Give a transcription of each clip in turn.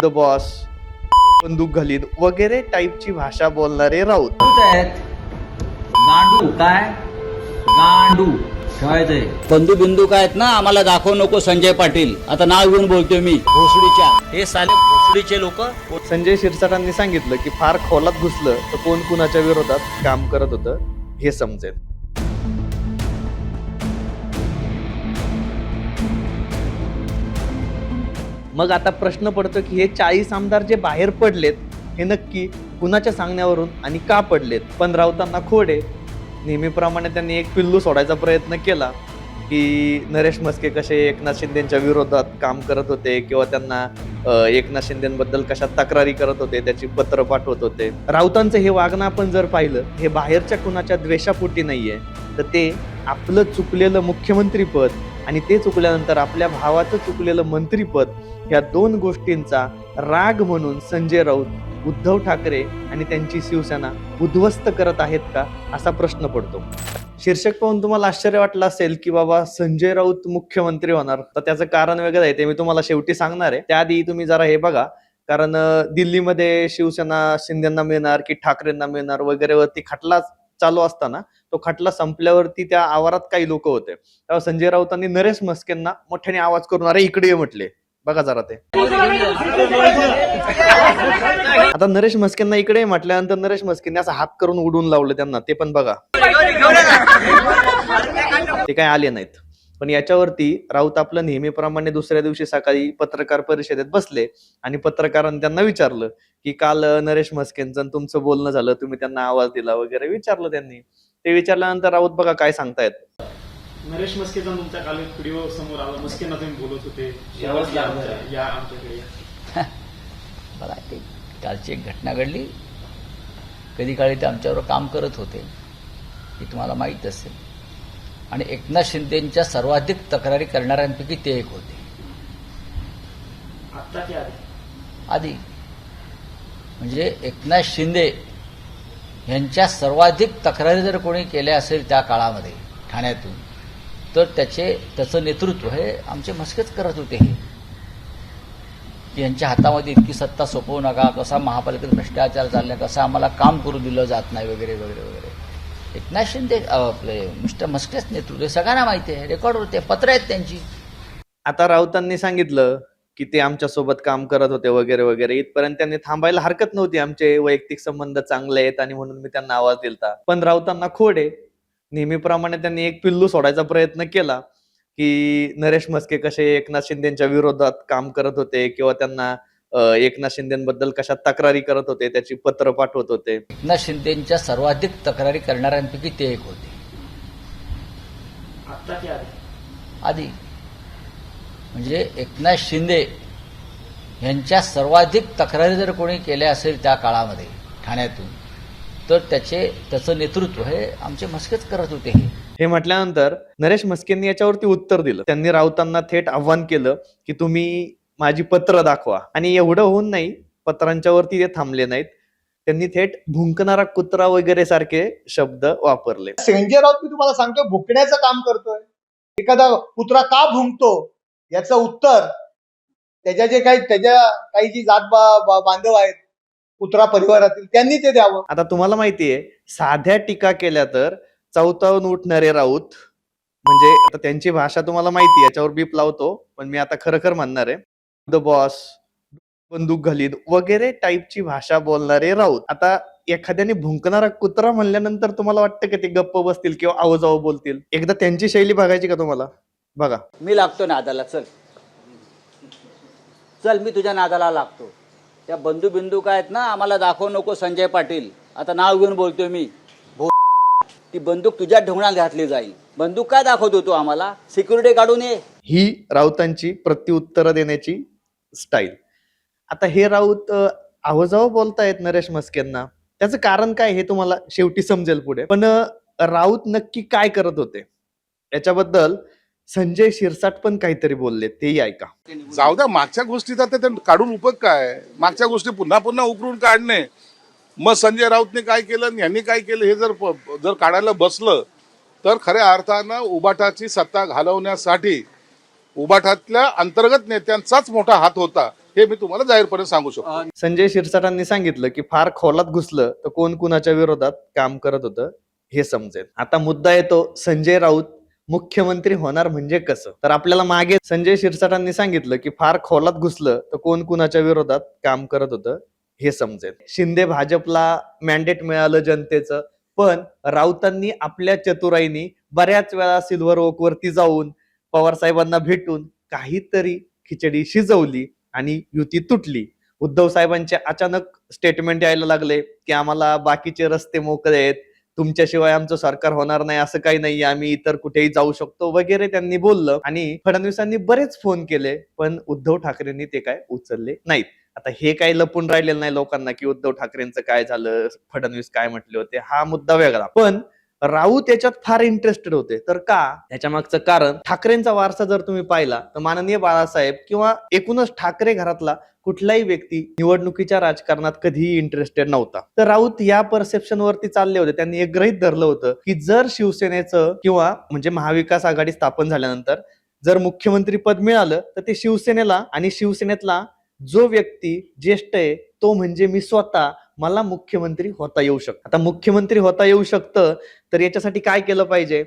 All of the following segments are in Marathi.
द बॉस, बंदूक घालीन वगैरे टाईपची भाषा बोलणारे राऊत. गांडू काय गांडू ठेवायचंय. बंधू बिंदू काय आहेत ना, आम्हाला दाखवू नको संजय पाटील. आता नाव घेऊन बोलतोय मी. भोसडीच्या हे साले भोसडीचे लोक. संजय शिरसाटांनी सांगितलं की फार खोलात घुसलं तर कोण कुणाच्या विरोधात काम करत होतं हे समजेल. मग आता प्रश्न पडतो की हे 40 आमदार जे बाहेर पडलेत हे नक्की कुणाच्या सांगण्यावरून आणि का पडलेत. पण राऊतांना खोड आहे. नेहमीप्रमाणे त्यांनी एक पिल्लू सोडायचा प्रयत्न केला की नरेश म्हस्के कसे एकनाथ शिंदेच्या विरोधात काम करत होते किंवा त्यांना एकनाथ शिंदेबद्दल कशा तक्रारी करत होते त्याची पत्र पाठवत होते. राऊतांचं हे वागणं आपण जर पाहिलं हे बाहेरच्या कुणाच्या द्वेषापोटी नाहीये, तर ते आपलं चुकलेलं मुख्यमंत्रीपद आणि ते चुकल्यानंतर आपल्या भावाचं चुकलेलं मंत्रीपद या दोन गोष्टींचा राग म्हणून संजय राऊत उद्धव ठाकरे आणि त्यांची शिवसेना उद्ध्वस्त करत आहेत का असा प्रश्न पडतो. शीर्षक पाहून तुम्हाला आश्चर्य वाटलं असेल की बाबा संजय राऊत मुख्यमंत्री होणार, तर त्याचं कारण वेगळं आहे, ते मी तुम्हाला शेवटी सांगणार आहे. त्याआधी तुम्ही जरा हे बघा, कारण दिल्लीमध्ये शिवसेना शिंदेना मिळणार की ठाकरेंना मिळणार वगैरे वरती खटला चालू असताना तो खटला संपल्यावरती त्या आवारात काही लोक होते. तेव्हा संजय राऊतांनी नरेश म्हस्केंना मोठ्याने आवाज करून अरे इकडे ये म्हटले. बघा जरा ते. आता नरेश म्हस्केंना इकडे म्हटल्यानंतर नरेश म्हस्केंनी असं हात करून उडून लावलं त्यांना, ते पण बघा. ते काय आले नाहीत. पण याच्यावरती राऊत आपलं नेहमीप्रमाणे दुसऱ्या दिवशी सकाळी पत्रकार परिषदेत बसले आणि पत्रकारांनी त्यांना विचारलं की काल नरेश म्हस्केंचं तुमचं बोलणं झालं, तुम्ही त्यांना आवाज दिला वगैरे विचारलं त्यांनी. ते विचारल्यानंतर राऊत बघा काय सांगतायत. नरेश म्हस्केचा तुमचा काल एक व्हिडिओ समोर आला, म्हस्केंना तुम्ही बोलत होते या आमच्याकडे. मला ते कालची एक घटना घडली. कधी काळी ते आमच्यावर काम करत होते हे तुम्हाला माहीत असेल, आणि एकनाथ शिंदेच्या सर्वाधिक तक्रारी करणाऱ्यांपैकी ते एक होते. आता की आधी म्हणजे एकनाथ शिंदे यांच्या सर्वाधिक तक्रारी जर कोणी केल्या असेल त्या काळामध्ये ठाण्यातून, तर त्याचं नेतृत्व हे आमचे म्हस्केच करत होते. हे यांच्या हातामध्ये इतकी सत्ता सोपवू नका, कसा महापालिकेत भ्रष्टाचार चाललाय, कसं आम्हाला काम करू दिलं जात नाही वगैरे वगैरे वगैरे. एकनाथ शिंदे आपले मिस्टर म्हस्केच नेतृत्व सगळ्यांना माहिती आहे, रेकॉर्ड होते, पत्र आहेत त्यांची. आता राऊतांनी सांगितलं की ते आमच्या सोबत काम करत होते वगैरे वगैरे, इथपर्यंत त्यांनी थांबायला हरकत नव्हती. आमचे वैयक्तिक संबंध चांगले आहेत आणि म्हणून मी त्यांना आवाज दिलता. पण राऊतांना खोड आहे. नेहमीप्रमाणे त्यांनी एक पिल्लू सोडायचा प्रयत्न केला की नरेश म्हस्के कसे एकनाथ शिंदेच्या विरोधात काम करत होते किंवा त्यांना एकनाथ शिंदेबद्दल कशा तक्रारी करत होते त्याची पत्र पाठवत होते. एकनाथ शिंदेच्या सर्वाधिक तक्रारी करणाऱ्यांपैकी ते एक होते. आता की आधी म्हणजे एकनाथ शिंदे यांच्या सर्वाधिक तक्रारी जर कोणी केल्या असेल त्या काळामध्ये ठाण्यातून, तर त्याचं नेतृत्व हे आमचे म्हस्केच करत होते. हे म्हटल्यानंतर नरेश म्हस्केंनी याच्यावरती उत्तर दिलं. त्यांनी राऊतांना थेट आव्हान केलं की तुम्ही माझी पत्र दाखवा. आणि एवढं होऊन नाही, पत्रांच्या वरती ते थांबले नाहीत. त्यांनी थेट भुंकणारा कुत्रा वगैरे सारखे शब्द वापरले. संजय राऊत मी तुम्हाला सांगतोय भुंकण्याचं काम करतोय. एखादा कुत्रा का भुंकतो याचं उत्तर त्याच्या काही जी जात बांधव आहेत कुत्रा परिवारातील त्यांनी ते द्यावं. आता तुम्हाला माहितीये साध्या टीका केल्या तर चौतावून उठणारे राऊत, म्हणजे आता त्यांची भाषा तुम्हाला माहिती, याच्यावर बीप लावतो पण मी आता खरं म्हणणार आहे. द बॉस, बंदूक घालीन वगैरे टाईपची भाषा बोलणारे राऊत. आता एखाद्याने भुंकणारा कुत्रा म्हणल्यानंतर तुम्हाला वाटतं की ते गप्प बसतील किंवा आवाजाव बोलतील? एकदा त्यांची शैली बघायची का तुम्हाला? बघा. मी लागतो नादाला, चल चल मी तुझ्या नादाला लागतो. त्या बंधू बिंदू काय आहेत ना, आम्हाला दाखवू नको संजय पाटील. आता नाव घेऊन बोलतोय मी. ती बंदूक तुझ्या ढोंगणात घातली जाईल. बंदूक काय दाखवतो तू आम्हाला? सिक्युरिटी काढून ये. ही राऊतांची प्रत्युत्तर देण्याची स्टाईल. आता हे राऊत आवाजाव बोलतायत नरेश म्हस्केंना, त्याचं कारण काय हे तुम्हाला शेवटी समजेल पुढे. पण राऊत नक्की काय करत होते याच्याबद्दल संजय शिरसाट पण काहीतरी बोलले, तेही ऐका. जाऊ द्या, मागच्या गोष्टीचा ते काढून उपयोग काय? मागच्या गोष्टी पुन्हा पुन्हा उकरून काढणे. मग संजय राऊतने काय केलं आणि यांनी काय केलं हे जर काढायला बसलं तर खऱ्या अर्थानं उबाटाची सत्ता घालवण्यासाठी उबाटातल्या अंतर्गत नेत्यांचाच मोठा हात होता. हे मी तुम्हाला जाहीरपणे सांगू शकतो. संजय शिरसाटांनी सांगितलं की फार खोलात घुसलं तर कोण कुणाच्या विरोधात काम करत होतं हे समजेल. आता मुद्दा येतो संजय राऊत मुख्यमंत्री होणार म्हणजे कसं. तर आपल्याला मागे संजय शिरसाटांनी सांगितलं की फार खोलात घुसलं तर कोण कुणाच्या विरोधात काम करत होतं हे समजेल. शिंदे भाजपला मॅन्डेट मिळालं जनतेचं, पण राऊतांनी आपल्या चतुराईनी बऱ्याच वेळा सिल्व्हर ओक वरती जाऊन पवार साहेबांना भेटून काहीतरी खिचडी शिजवली आणि युती तुटली. उद्धव साहेबांचे अचानक स्टेटमेंट यायला लागले की आम्हाला बाकीचे रस्ते मोकळे आहेत, तुमच्याशिवाय आमचं सरकार होणार नाही, असं काही नाही, आम्ही इतर कुठेही जाऊ शकतो वगैरे त्यांनी बोललं. आणि फडणवीसांनी बरेच फोन केले, पण उद्धव ठाकरेंनी ते काय उचलले नाहीत. आता हे काही लपून राहिलेलं नाही लोकांना की उद्धव ठाकरेंचं काय झालं, फडणवीस काय म्हटले होते, हा मुद्दा वेगळा. पण राऊत याच्यात फार इंटरेस्टेड होते. तर का? त्याच्या मागचं कारण, ठाकरेंचा वारसा जर तुम्ही पाहिला तर माननीय बाळासाहेब किंवा एकूणच ठाकरे घरातला कुठलाही व्यक्ती निवडणुकीच्या राजकारणात कधीही इंटरेस्टेड नव्हता. तर राऊत या परसेप्शन वरती चालले होते. त्यांनी एक गृहीत धरलं होतं की जर शिवसेनेचं किंवा म्हणजे महाविकास आघाडी स्थापन झाल्यानंतर जर मुख्यमंत्री पद मिळालं तर ते शिवसेनेला आणि शिवसेनेतला जो व्यक्ती ज्येष्ठ आहे तो म्हणजे मी स्वतः, मला मुख्यमंत्री होता येऊ शकतं. आता मुख्यमंत्री होता येऊ शकतं तर याच्यासाठी काय केलं पाहिजे,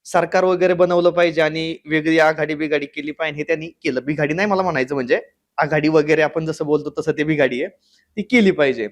सरकार वगैरे बनवलं पाहिजे आणि वेगळी आघाडी बिघाडी केली पाहिजे. हे त्यांनी केलं. बिघाडी नाही मला म्हणायचं, म्हणजे आघाडी वगैरे आपण जसं बोलतो तसं ते बिघाडी आहे, ती केली पाहिजे.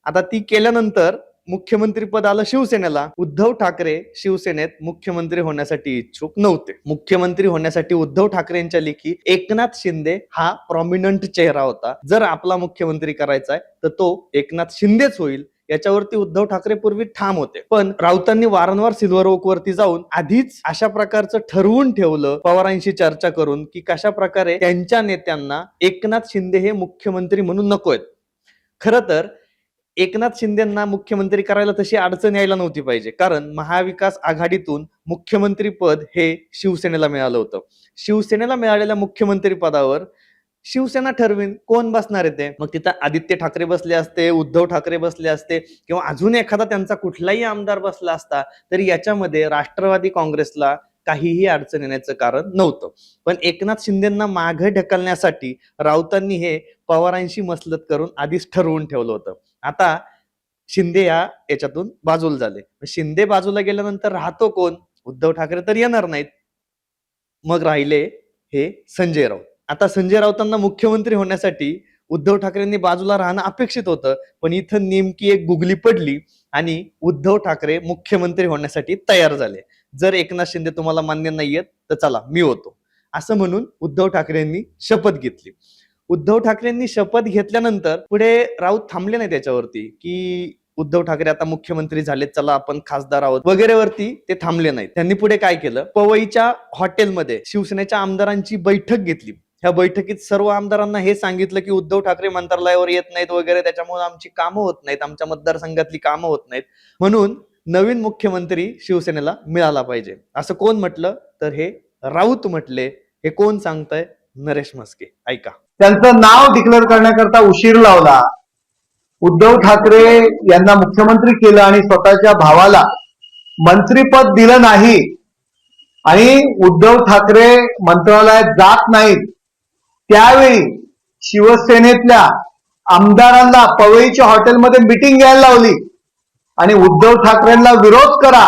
आता ती केल्यानंतर मुख्यमंत्री पद आलं शिवसेनेला. उद्धव ठाकरे शिवसेनेत मुख्यमंत्री होण्यासाठी इच्छुक नव्हते. मुख्यमंत्री होण्यासाठी उद्धव ठाकरेंच्या लेखी एकनाथ शिंदे हा प्रॉमिनंट चेहरा होता. जर आपला मुख्यमंत्री करायचा आहे तर तो एकनाथ शिंदेच होईल, याच्यावरती उद्धव ठाकरे पूर्वी ठाम होते. पण राऊतांनी वारंवार सिल्व्हर ओक वरती जाऊन आधीच अशा प्रकारचं ठरवून ठेवलं पवारांशी चर्चा करून की कशा प्रकारे त्यांच्या नेत्यांना एकनाथ शिंदे हे मुख्यमंत्री म्हणून नकोयत. खरं तर एकनाथ शिंदेंना मुख्यमंत्री करायला तशी अडचण यायला नव्हती पाहिजे, कारण महाविकास आघाडीतून मुख्यमंत्री पद हे शिवसेनेला मिळालं होतं. शिवसेनेला मिळालेल्या मुख्यमंत्री पदावर शिवसेना ठरवीन कोण बसणार आहे ते. मग तिथं आदित्य ठाकरे बसले असते, उद्धव ठाकरे बसले असते किंवा अजून एखादा त्यांचा कुठलाही आमदार बसला असता तरी याच्यामध्ये राष्ट्रवादी काँग्रेसला काहीही अडचण येण्याचं कारण नव्हतं. पण एकनाथ शिंदेंना मागे ढकलण्यासाठी राऊतांनी हे पवारांशी मसलत करून आधीच ठरवून ठेवलं होतं. आता शिंदे याच्यातून बाजूला झाले. शिंदे बाजूला गेल्यानंतर राहतो कोण? उद्धव ठाकरे तर येणार नाहीत. मग राहिले हे संजय राऊत. आता संजय राऊतांना मुख्यमंत्री होण्यासाठी उद्धव ठाकरेंनी बाजूला राहणं अपेक्षित होतं, पण इथं नेमकी एक गुगली पडली आणि उद्धव ठाकरे मुख्यमंत्री होण्यासाठी तयार झाले. जर एकनाथ शिंदे तुम्हाला मान्य नाहीयेत तर चला मी होतो, असं म्हणून उद्धव ठाकरेंनी शपथ घेतली. उद्धव ठाकरेंनी शपथ घेतल्यानंतर पुढे राऊत थांबले नाही त्याच्यावरती की उद्धव ठाकरे आता मुख्यमंत्री झाले, चला आपण खासदार आहोत वगैरे वरती ते थांबले नाहीत. त्यांनी पुढे काय केलं, पवईच्या हॉटेलमध्ये शिवसेनेच्या आमदारांची बैठक घेतली. ह्या बैठकीत सर्व आमदारांना हे सांगितलं की उद्धव ठाकरे मंत्रालयावर येत नाहीत वगैरे, त्याच्यामुळे आमची कामं होत नाहीत, आमच्या मतदारसंघातली कामं होत नाहीत, म्हणून नवीन मुख्यमंत्री शिवसेनेला मिळाला पाहिजे. असं कोण म्हटलं तर हे राऊत म्हटले. हे कोण सांगतंय? नरेश म्हस्के. ऐका. त्यांचं नाव डिक्लेअर करण्याकरता उशीर लावला. उद्धव ठाकरे यांना मुख्यमंत्री केलं आणि स्वतःच्या भावाला मंत्रीपद दिलं नाही आणि उद्धव ठाकरे मंत्रालयात जात नाहीत. त्यावेळी शिवसेनेतल्या आमदारांना पवईच्या हॉटेलमध्ये मिटिंग घ्यायला लावली आणि उद्धव ठाकरेंना विरोध करा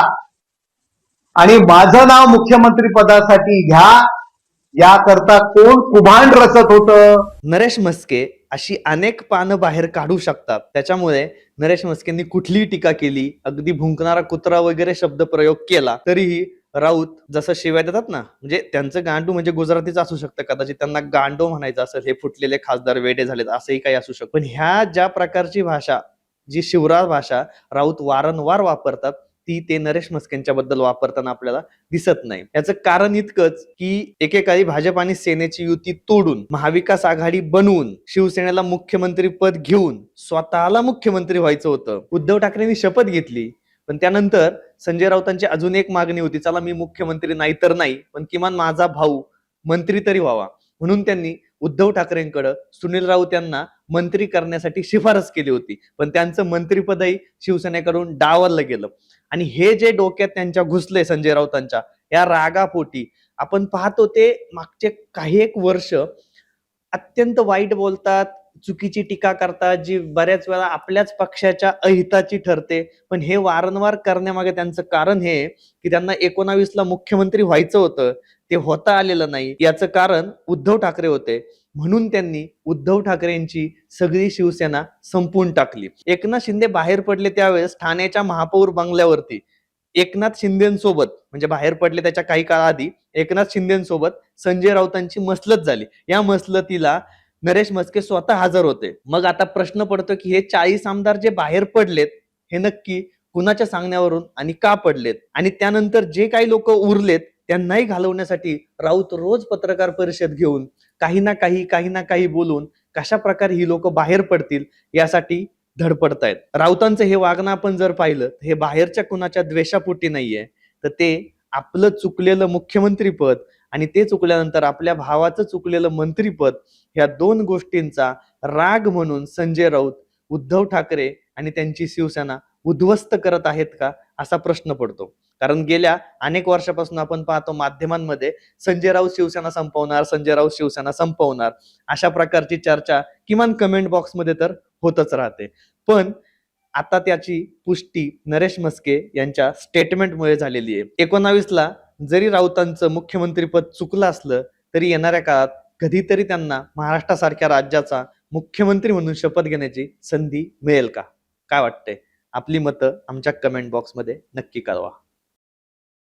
आणि माझं नाव मुख्यमंत्री पदासाठी घ्या, याकरता कोण कुभांड रचत होतं? नरेश म्हस्के अशी अनेक पानं बाहेर काढू शकतात. त्याच्यामुळे नरेश म्हस्केंनी कुठलीही टीका केली, अगदी भुंकणारा कुत्रा वगैरे शब्द प्रयोग केला तरीही राऊत जसं शिव्या देतात ना, म्हणजे त्यांचं गांडू म्हणजे गुजरातीच असू शकतं, कदाचित त्यांना गांडो म्हणायचं असेल, हे फुटलेले खासदार वेडे झालेत असंही काही असू शकतं. पण ह्या ज्या प्रकारची भाषा, जी शिवराळ भाषा राऊत वारंवार वापरतात ती ते नरेश म्हस्केंच्या बद्दल वापरताना आपल्याला दिसत नाही. याचं कारण इतकंच की एकेकाळी भाजप आणि सेनेची युती तोडून महाविकास आघाडी बनवून शिवसेनेला मुख्यमंत्री पद घेऊन स्वतःला मुख्यमंत्री व्हायचं होतं. उद्धव ठाकरेंनी शपथ घेतली, पण त्यानंतर संजय राऊतांची अजून एक मागणी होती, चला मी मुख्यमंत्री नाही तर नाही पण किमान माझा भाऊ मंत्री तरी व्हावा. म्हणून त्यांनी उद्धव ठाकरेंकडे सुनील राऊत यांना मंत्री करण्यासाठी शिफारस केली होती, पण त्यांचं मंत्रीपदही शिवसेनेकडून डावललं गेलं. आणि हे जे डोक्यात त्यांच्या घुसले संजय राऊतांच्या, या रागापोटी आपण पाहतो ते मागचे काही एक वर्ष अत्यंत वाईट बोलतात, चुकीची टीका करतात, जी बऱ्याच वेळा आपल्याच पक्षाच्या अहिताची ठरते. पण हे वारंवार करण्यामागे त्यांचं कारण हे आहे, की त्यांना 19ला मुख्यमंत्री व्हायचं होतं, ते होता आलेलं नाही. याचं कारण उद्धव ठाकरे होते. म्हणून त्यांनी उद्धव ठाकरेंची सगळी शिवसेना संपवून टाकली. एकनाथ शिंदे बाहेर पडले त्यावेळेस ठाण्याच्या महापौर बंगल्यावरती एकनाथ शिंदेसोबत म्हणजे बाहेर पडले त्याच्या काही काळाआधी एकनाथ शिंदेसोबत संजय राऊतांची मसलत झाली. या मसलतीला नरेश म्हस्के स्वतः हजर होते. मग आता प्रश्न पडतो की हे 40 आमदार जे बाहेर पडलेत हे नक्की कुणाच्या सांगण्यावरून आणि का पडलेत, आणि त्यानंतर जे काही लोक उरलेत त्यांनाही घालवण्यासाठी राऊत रोज पत्रकार परिषद घेऊन काही ना काही बोलून कशा प्रकारे ही लोक बाहेर पडतील यासाठी धडपडतायत. राऊतांचं हे वागणं आपण जर पाहिलं तर हे बाहेरच्या कुणाच्या द्वेषापोटी नाहीये, तर ते आपलं चुकलेलं मुख्यमंत्रीपद आणि ते चुकल्यानंतर आपल्या भावाचं चुकलेलं मंत्रीपद ह्या दोन गोष्टींचा राग म्हणून संजय राऊत उद्धव ठाकरे आणि त्यांची शिवसेना उद्ध्वस्त करत आहेत का असा प्रश्न पडतो. कारण गेल्या अनेक वर्षापासून आपण पाहतो माध्यमांमध्ये संजय राऊत शिवसेना संपवणार, संजय राऊत शिवसेना संपवणार अशा प्रकारची चर्चा किमान कमेंट बॉक्समध्ये तर होतच राहते. पण आता त्याची पुष्टी नरेश म्हस्के यांच्या स्टेटमेंटमुळे झालेली आहे. 19ला जरी राऊतांचं मुख्यमंत्रीपद चुकलं असलं तरी येणाऱ्या काळात कधीतरी त्यांना महाराष्ट्रासारख्या राज्याचा मुख्यमंत्री म्हणून शपथ घेण्याची संधी मिळेल का? काय वाटतंय? आपली मतं आमच्या कमेंट बॉक्समध्ये नक्की कळवा.